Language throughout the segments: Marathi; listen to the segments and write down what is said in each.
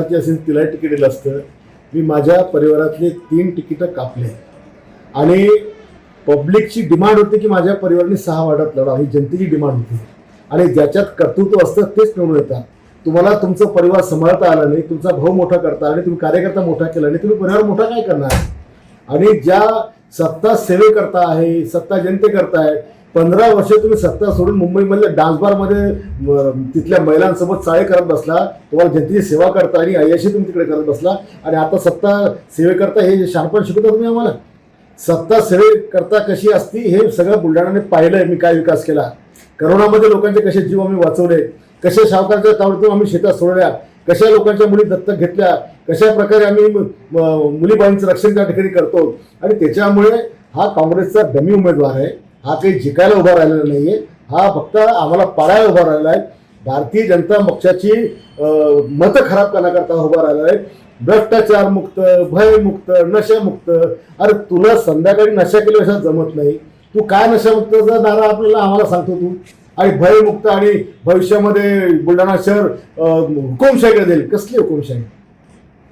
असेल तिला तिकीट दिलं असतं. मी माझ्या परिवारातले 3 तिकीटं कापले आणि पब्लिकची डिमांड होती की माझ्या परिवाराने 6 वार्डात लढा, ही जनतेची डिमांड होती. आणि ज्याच्यात कर्तृत्व असतं तेच निवडून येतात. तुम्हाला तुमचा परिवार सांभाळता आला नाही, तुमचा भाऊ मोठा करता आणि तुम्ही कार्यकर्ता मोठा केला नाही, तुम्ही परिवार मोठा काय करणार. आणि ज्या सत्ता सेवेकरता आहे, सत्ता जनतेकरता आहे, 15 वर्ष तुम्ही सत्ता सोडून मुंबईमधल्या डान्स बारमध्ये तिथल्या महिलांसोबत चाळे करत बसला, तुम्हाला जनतेची सेवा करता आणि अय्याशी तुम्ही तिकडे करत बसला. आणि आता सत्ता सेवेकरता हे शहाणपण शिकवता तुम्ही आम्हाला. सत्ता सेवेकरता कशी असती हे सगळं बुलढाण्याने पाहिलंय. मी काय विकास केला, करोनामध्ये लोकांचे कसे जीव आम्ही वाचवले, कशा सावकाराच्या तावडीतून आम्ही शेतात सोडल्या, कशा लोकांच्या मुली दत्तक घेतल्या, कशा प्रकारे आम्ही मुलीबाळींचं रक्षण त्या ठिकाणी करतो. आणि त्याच्यामुळे हा काँग्रेसचा डमी उमेदवार आहे. हा काही जिंकायला उभा राहिलेला नाहीये, हा फक्त आम्हाला पाडायला उभा राहिला आहे. भारतीय जनता पक्षाची मतं खराब करण्याकरता उभा राहिला आहे. भ्रष्टाचार मुक्त, भयमुक्त, नशामुक्त. अरे तुला संध्याकाळी नशा केल्याशिवाय जमत नाही. तू काय नशामुक्तचा नारा आपल्याला आम्हाला सांगतो तू. आणि भयमुक्त आणि भविष्यामध्ये बुलढाणा शहर हुकुमशाहीकडे देईल. कसली हुकुमशाही.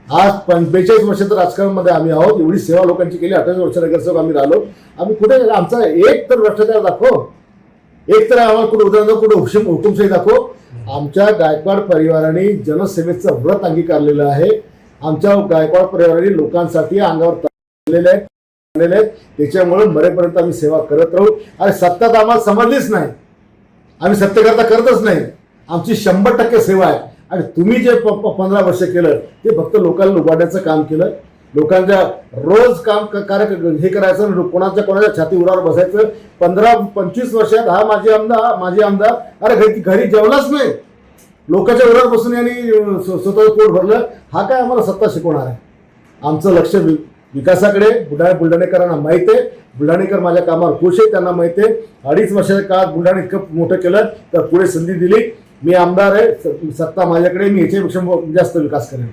आज 45 वर्षाचं राजकारणामध्ये आम्ही आहोत. एवढी सेवा लोकांची केली. 28 वर्ष नगरसेवक आम्ही राहिलो. आम्ही कुठे आमचा एक तर भ्रष्टाचार दाखव, एक तर आम्हाला कुठे उदाहरण, कुठे हुकुमशाही दाखव. आमच्या गायकवाड परिवाराने जनसेवेचं व्रत अंगीकारलेलं आहे. आमच्या गायकवाड परिवाराने लोकांसाठी अंगावर ताणलेले आहेत. त्याच्यामुळे मरेपर्यंत आम्ही सेवा करत राहू. आणि सत्ता तर आम्हाला समजलीच नाही, आम्ही सत्तेकरता करतच नाही. आमची 100% सेवा आहे. आणि तुम्ही जे 15 वर्ष केलं ते फक्त लोकांना लुबाडण्याचं काम केलं. लोकांच्या रोज काम हे करायचं, कोणाच्या छाती उरावर बसायचं. 15-25 वर्षात हा माझे आमदार अरे घरी जेवलाच नाही, लोकांच्या उरावर बसून यांनी स्वतःचं पोट भरलं. हा काय आम्हाला सत्ता शिकवणार आहे. आमचं लक्ष विकासाकडे. बुलढाणेकरांना माहित आहे, बुलढाणेकर माझ्या कामावर खुश आहे, त्यांना माहित आहे. 2.5 वर्षाच्या काळात बुलढाणा इतकं मोठं केलं तर पुढे संधी दिली. मी आमदार आहे, सत्ता माझ्याकडे, मी याच्यापेक्षा जास्त विकास करेन.